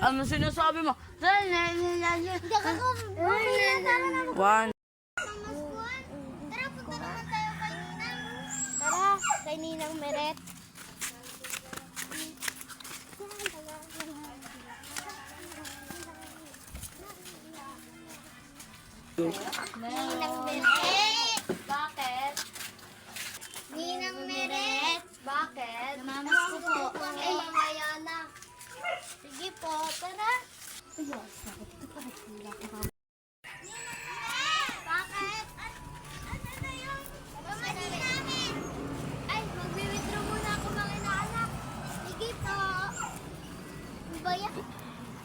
ano sinasabi mo? One. Tara, punta naman tayo kay Ninang. Tara, kay Ninang Meret. Ninang Meret. Bakit? Ninang Meret. Bakit? Namamas ko po. Ay, mamaya na. Sige po, tara. Bakit? Ano na yung pamali namin? Ay, magwi-withdraw muna ako mga inaanak. Sige po. Baya,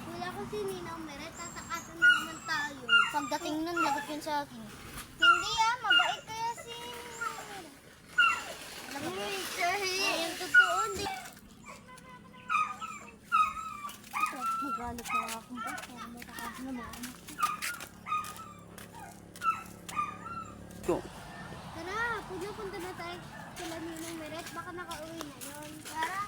wala ko si Ninang Meret. Tatakasan na naman tayo. Pagdating nun, lagot yun sa akin. Hindi mabait kaya si Ninang Meret. Alam mo, yung totoo, hindi. Magalit na akong bata. Matakasan na mga anak. Go. Tara, punta na tayo sila Ninang Meret. Baka nakauwi na yun. Tara.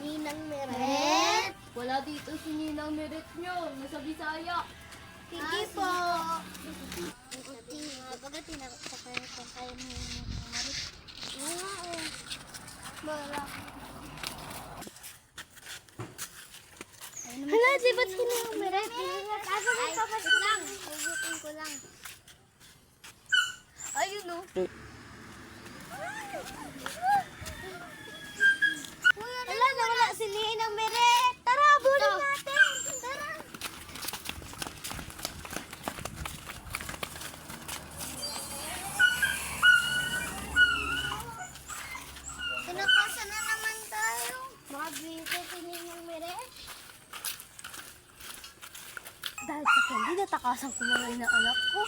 Ninang Meret. Wala dito si Ninang Meret nyo. Nasa Bisaya. Sige po. Bakit tinakasakay ko kayo ni Ninang Meret? Oo nga eh. Bala. Hala, di ba't si Ninang Meret? Ay, lang. Hugutin ko lang. Ayun o. Hala, nawala si Ninang Meret. Tara, bulong natin. Tara. Tinakasan na naman tayo. Mga bito si Ninang Meret. Dahil sa candy, natakasan ko mga inaanak ko.